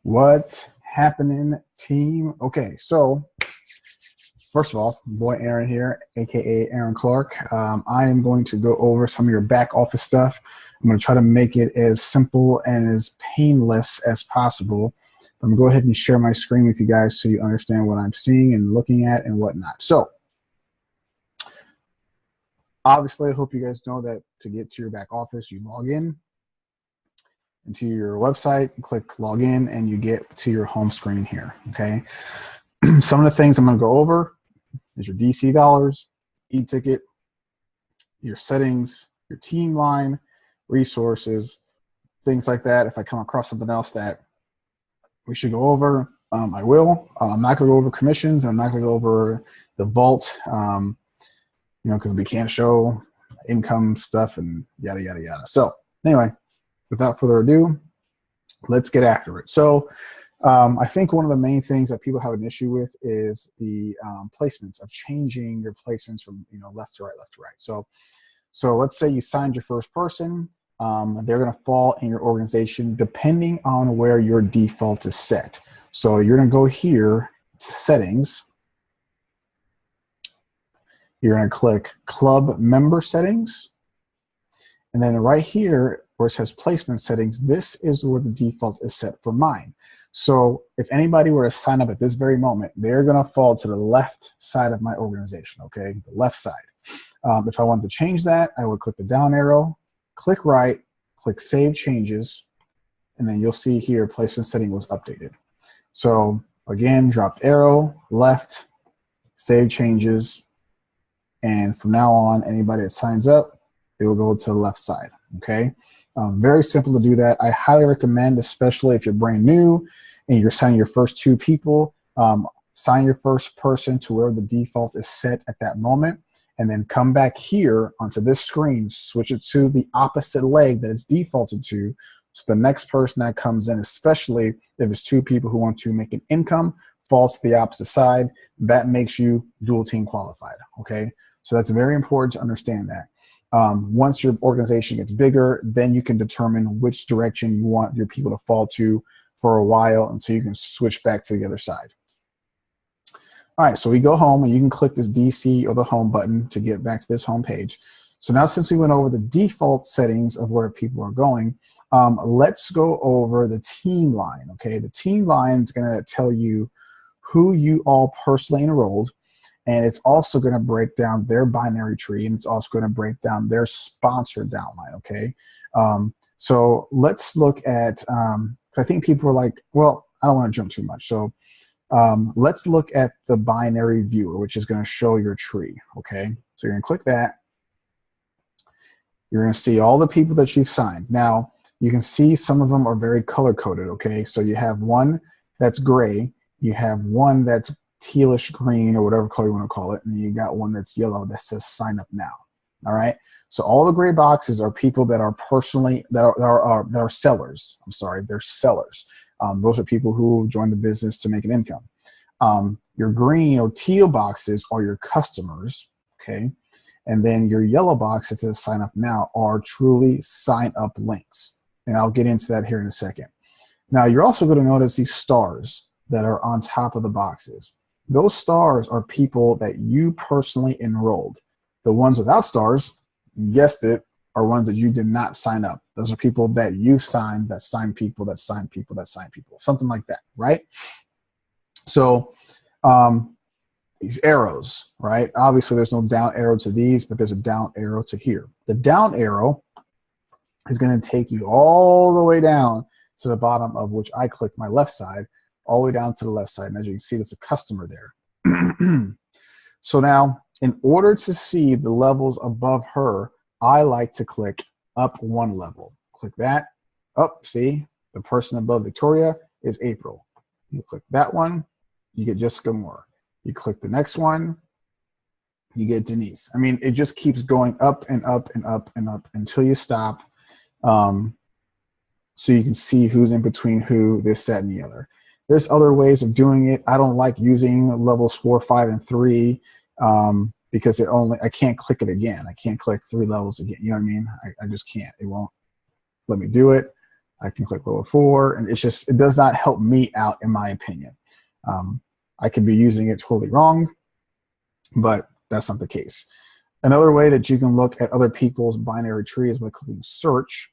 What's happening, team? Okay, so first of all, boy Aaron here, aka Aaron Clark. I am going to go over some of your back office stuff. I'm going to try to make it as simple and as painless as possible. I'm going to go ahead and share my screen with you guys so you understand what I'm seeing and looking at and whatnot. So, obviously, I hope you guys know that to get to your back office, you log in into your website, click login, and you get to your home screen here, okay? Some of the things I'm going to go over is your DC dollars, e-ticket, your settings, your team line, resources, things like that. If I come across something else that we should go over, I will. I'm not going to go over commissions. I'm not going to go over the vault, because we can't show income stuff and yada, yada, yada. So anyway, without further ado, let's get after it. So I think one of the main things that people have an issue with is the placements of changing your placements from left to right, left to right. So let's say you signed your first person. They're going to fall in your organization depending on where your default is set. So you're going to go here to settings. You're going to click club member settings. And then right here where it says placement settings, this is where the default is set for mine. So if anybody were to sign up at this very moment, they're going to fall to the left side of my organization, okay? The left side. If I wanted to change that, I would click the down arrow, click right, click Save Changes, and then you'll see here placement setting was updated. So again, dropped arrow, left, Save Changes, and from now on, anybody that signs up, it will go to the left side, okay? Very simple to do that. I highly recommend, especially if you're brand new and you're signing your first two people, sign your first person to where the default is set at that moment, and then come back here onto this screen, switch it to the opposite leg that it's defaulted to, so the next person that comes in, especially if it's two people who want to make an income, falls to the opposite side. That makes you dual team qualified, okay? So that's very important to understand that. Once your organization gets bigger, then you can determine which direction you want your people to fall to for a while until you can switch back to the other side. All right, so we go home and you can click this DC or the home button to get back to this home page. So now since we went over the default settings of where people are going, let's go over the team line, okay? The team line is gonna tell you who you all personally enrolled, and it's also going to break down their binary tree, and it's also going to break down their sponsored downline, okay? So let's look at, I think people are like, well, I don't want to jump too much. So let's look at the binary viewer, which is going to show your tree, okay? So you're going to click that. You're going to see all the people that you've signed. Now, you can see some of them are very color-coded, okay? So you have one that's gray, you have one that's tealish green or whatever color you want to call it, and you got one that's yellow that says sign up now. All right, so all the gray boxes are people that are personally that are sellers. I'm sorry, they're sellers. Those are people who join the business to make an income. Your green or teal boxes are your customers, okay, and then your yellow boxes that sign up now are truly sign up links, and I'll get into that here in a second. Now you're also going to notice these stars that are on top of the boxes. Those stars are people that you personally enrolled. The ones without stars, you guessed it, are ones that you did not sign up. Those are people that you signed, that sign people, that sign people, that sign people, something like that, right? So these arrows, right? Obviously, there's no down arrow to these, but there's a down arrow to here. The down arrow is going to take you all the way down to the bottom of which I click my left side, all the way down to the left side. And as you can see, there's a customer there. So now, in order to see the levels above her, I like to click up one level. Click that. Up, see, the person above Victoria is April. You click that one, you get Jessica Moore. You click the next one, you get Denise. I mean, it just keeps going up and up and up and up until you stop. So you can see who's in between who, this, that, and the other. There's other ways of doing it. I don't like using levels 4, 5, and 3 because I can't click it again. I can't click 3 levels again. You know what I mean? I just can't. It won't let me do it. I can click lower 4, and it does not help me out, in my opinion. I could be using it totally wrong, but that's not the case. Another way that you can look at other people's binary tree is by clicking search,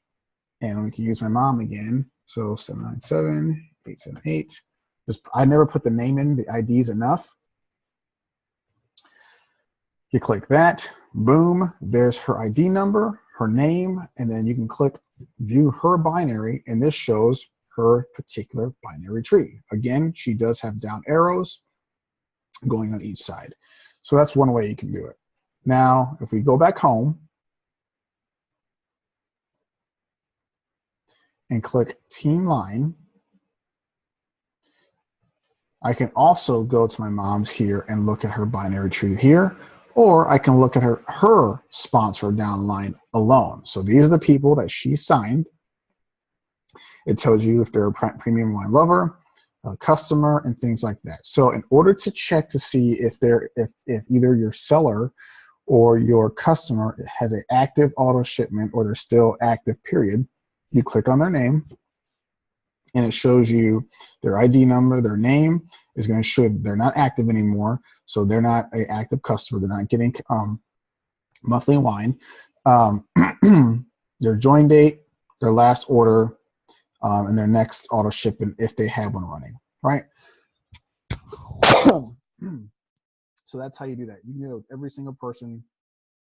and we can use my mom again. So 797-878. I never put the name in, the IDs enough. You click that, boom, there's her ID number, her name, and then you can click view her binary, and this shows her particular binary tree. Again, she does have down arrows going on each side. So that's one way you can do it. Now, if we go back home and click team line, I can also go to my mom's here and look at her binary tree here, or I can look at her sponsor downline alone. So these are the people that she signed. It tells you if they're a premium wine lover, a customer, and things like that. So in order to check to see if either your seller or your customer has an active auto shipment or they're still active, period, you click on their name, and it shows you their ID number, their name is going to show they're not active anymore, so they're not an active customer. They're not getting monthly wine. Their join date, their last order, and their next auto shipment if they have one running, right? So that's how you do that. You can do it with every single person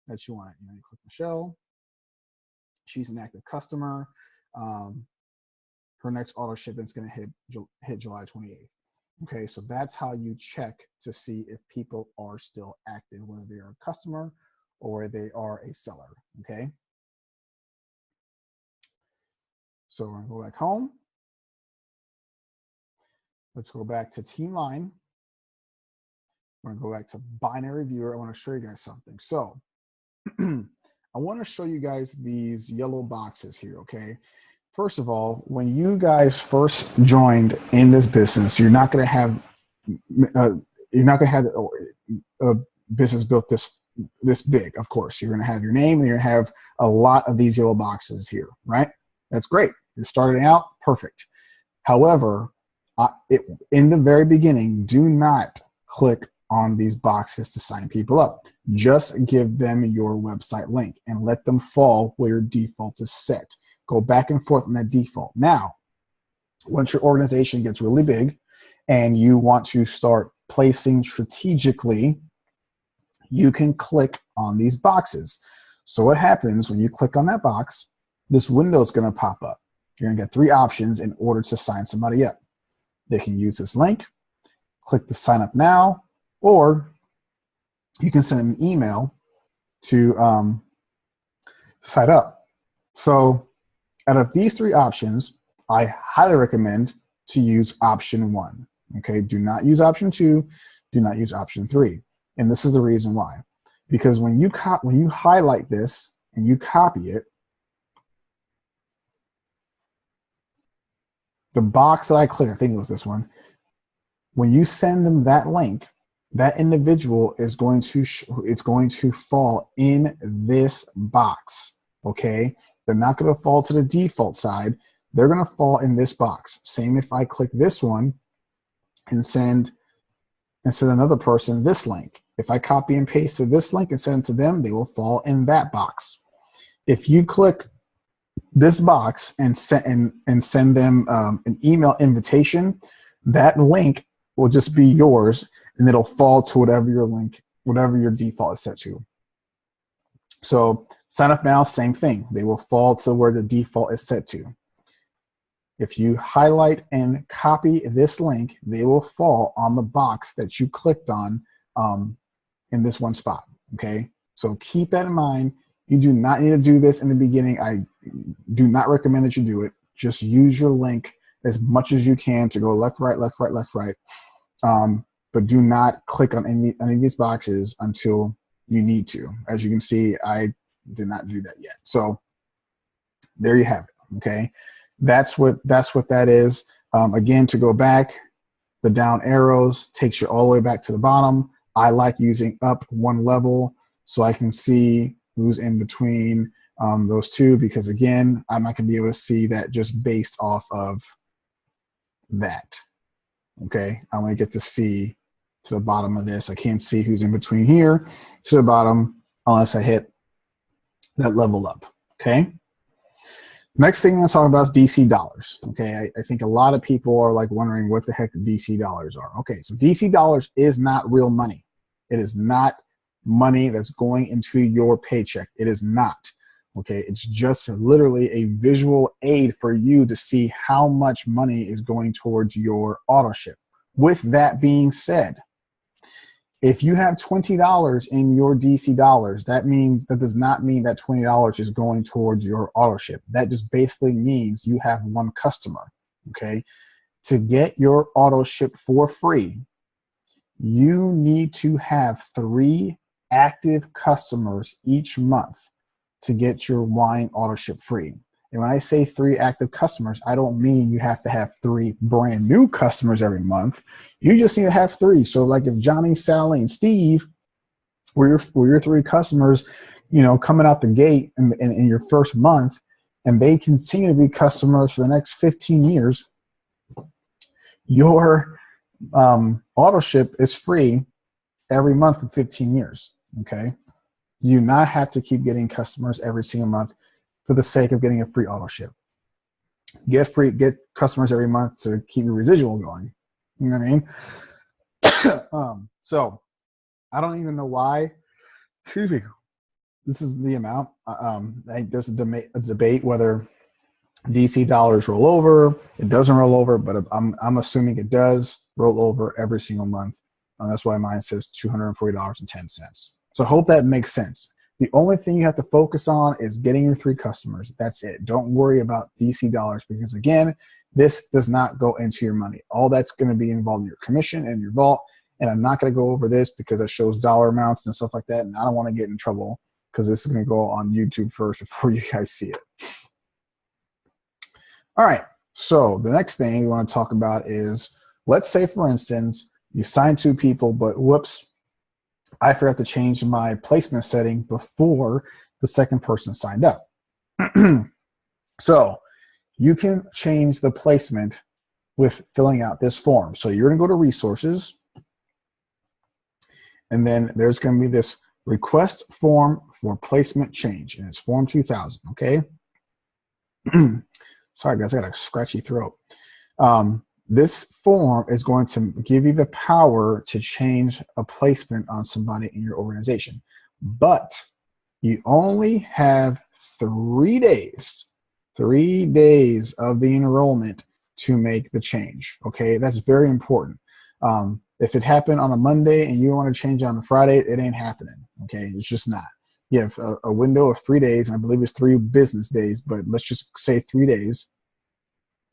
that you want. You click Michelle. She's an active customer. Her next auto shipment is going to hit July 28th. Okay, so that's how you check to see if people are still active, whether they are a customer or they are a seller. Okay. So we're going to go back home. Let's go back to team line. We're going to go back to binary viewer. I want to show you guys something. So I want to show you guys these yellow boxes here. Okay. First of all, when you guys first joined in this business, you're not going to have a business built this big. Of course, you're going to have your name, and you're going to have a lot of these yellow boxes here, right? That's great. You're starting out, perfect. However, in the very beginning, do not click on these boxes to sign people up. Just give them your website link and let them fall where your default is set. Go back and forth on that default. Now, once your organization gets really big and you want to start placing strategically, you can click on these boxes. So what happens when you click on that box, this window is going to pop up. You're going to get 3 options in order to sign somebody up. They can use this link, click the sign up now, or you can send an email to sign up. So out of these 3 options, I highly recommend to use option 1. Okay, do not use option 2, do not use option 3. And this is the reason why. Because when you highlight this and you copy it, the box that I click, I think it was this one, when you send them that link, that individual is going to fall in this box. Okay, they're not going to fall to the default side. They're going to fall in this box. Same if I click this one and send another person this link. If I copy and paste to this link and send it to them, they will fall in that box. If you click this box and send them an email invitation, that link will just be yours, and it'll fall to whatever your default is set to. So sign up now, same thing. They will fall to where the default is set to. If you highlight and copy this link, they will fall on the box that you clicked on in this one spot. Okay, so keep that in mind. You do not need to do this in the beginning. I do not recommend that you do it. Just use your link as much as you can to go left, right, left, right, left, right. But do not click on any of these boxes until you need to. As you can see, I did not do that yet. So there you have it. Okay, that's what that is. Again, to go back, the down arrows takes you all the way back to the bottom. I like using up one level so I can see who's in between those two, because again, I'm not going to be able to see that just based off of that. Okay, I only get to see to the bottom of this. I can't see who's in between here to the bottom unless I hit that level up. Okay. Next thing I'm going to talk about is DC dollars. Okay, I think a lot of people are like wondering what the heck the DC dollars are. Okay, so DC dollars is not real money. It is not money that's going into your paycheck. It is not. Okay, it's just literally a visual aid for you to see how much money is going towards your auto ship. With that being said, if you have $20 in your DC dollars, that does not mean that $20 is going towards your auto ship. That just basically means you have one customer. Okay, to get your auto ship for free, you need to have 3 active customers each month to get your wine auto ship free. And when I say 3 active customers, I don't mean you have to have 3 brand new customers every month. You just need to have 3. So like if Johnny, Sally, and Steve were your 3 customers, you know, coming out the gate in your first month, and they continue to be customers for the next 15 years, your auto ship is free every month for 15 years. Okay. You do not have to keep getting customers every single month for the sake of getting a free auto ship. Get customers every month to keep your residual going. You know what I mean? So I don't even know why. Excuse me. This is the amount. There's a debate whether DC dollars roll over. It doesn't roll over, but I'm assuming it does roll over every single month. That's why mine says $240.10. So I hope that makes sense. The only thing you have to focus on is getting your 3 customers. That's it. Don't worry about DC dollars, because again, this does not go into your money. All that's going to be involved in your commission and your vault. And I'm not going to go over this because it shows dollar amounts and stuff like that. And I don't want to get in trouble because this is going to go on YouTube first before you guys see it. All right. So the next thing we want to talk about is, let's say, for instance, you sign 2 people, but whoops, I forgot to change my placement setting before the second person signed up. So you can change the placement with filling out this form. So you're going to go to resources, and then there's going to be this request form for placement change, and it's form 2000. Okay. Sorry guys, I got a scratchy throat. This form is going to give you the power to change a placement on somebody in your organization, but you only have 3 days, 3 days of the enrollment to make the change. Okay, that's very important. If it happened on a Monday and you want to change on a Friday, it ain't happening. Okay, it's just not. You have a window of 3 days, and I believe it's 3 business days, but let's just say 3 days.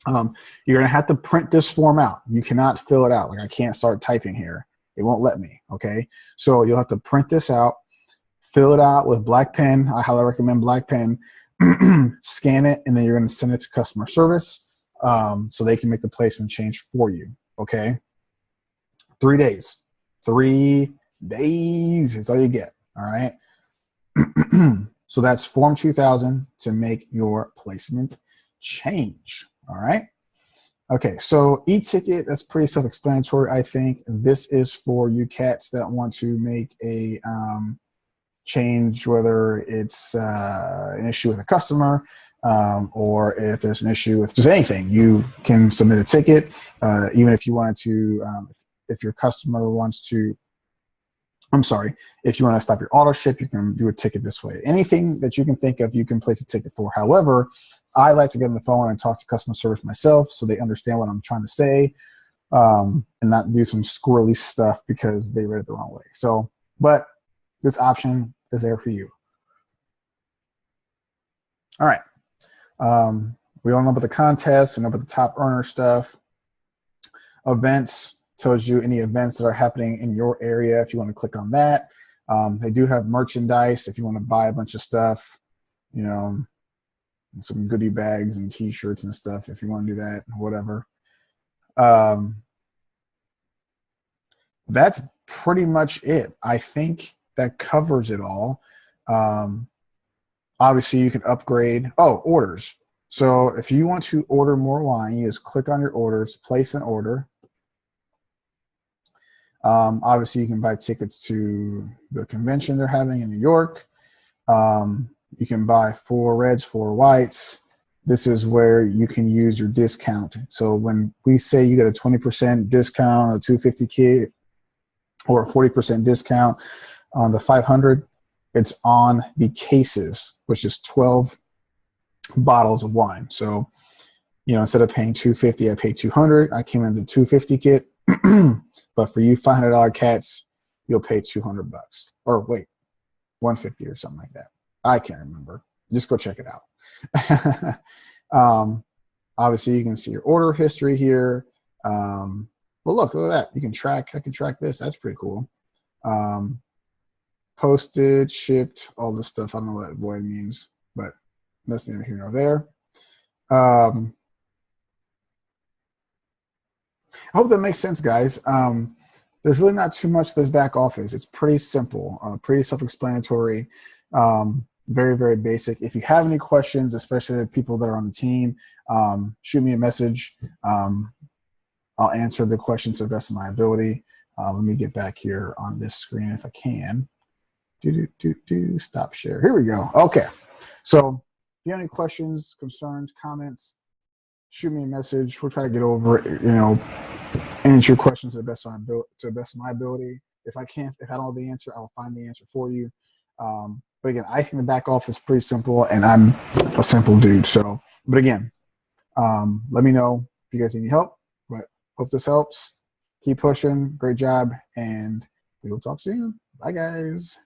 You're going to have to print this form out. You cannot fill it out. Like, I can't start typing here. It won't let me. Okay. So you'll have to print this out, fill it out with black pen. I highly recommend black pen. Scan it, and then you're going to send it to customer service so they can make the placement change for you. Okay. 3 days. 3 days is all you get. All right. So that's form 2000 to make your placement change. All right. Okay, so e-ticket, that's pretty self-explanatory, I think. This is for you cats that want to make a change, whether it's an issue with a customer or if there's an issue with just anything. You can submit a ticket, even if you wanted to, if your customer wants to, if you want to stop your auto ship, you can do a ticket this way. Anything that you can think of, you can place a ticket for. However, I like to get on the phone and talk to customer service myself so they understand what I'm trying to say and not do some squirrely stuff because they read it the wrong way. So, but this option is there for you. All right. We all know about the contest, we know about the top earner stuff. Events tells you any events that are happening in your area if you want to click on that. They do have merchandise if you want to buy a bunch of stuff, you know, some goodie bags and t-shirts and stuff if you want to do that, whatever. That's pretty much it. I think that covers it all. Obviously, you can upgrade. Oh, orders. So if you want to order more wine, you just click on your orders, place an order. Obviously, you can buy tickets to the convention they're having in New York. You can buy 4 reds, 4 whites. This is where you can use your discount. So when we say you get a 20% discount on a 250 kit or a 40% discount on the 500, it's on the cases, which is 12 bottles of wine. So, instead of paying 250, I paid 200. I came in the 250 kit. But for you $500 cats, you'll pay 200 bucks. Or wait, 150 or something like that. I can't remember. Just go check it out. Obviously, you can see your order history here. Well, look at that. You can track. I can track this. That's pretty cool. Posted, shipped, all this stuff. I don't know what that void means, but that's neither here nor there. I hope that makes sense, guys. There's really not too much to this back office. It's pretty simple, pretty self-explanatory, very, very basic. If you have any questions, especially the people that are on the team, shoot me a message. I'll answer the question to the best of my ability. Let me get back here on this screen if I can. Stop share. Here we go. Okay. So if you have any questions, concerns, comments, shoot me a message. We'll try to get over it, answer your questions to the best of my ability. If I can't, if I don't know the answer, I'll find the answer for you. But again, I think the back office is pretty simple, and I'm a simple dude. So, but again, let me know if you guys need any help. But hope this helps. Keep pushing. Great job, and we will talk soon. Bye, guys.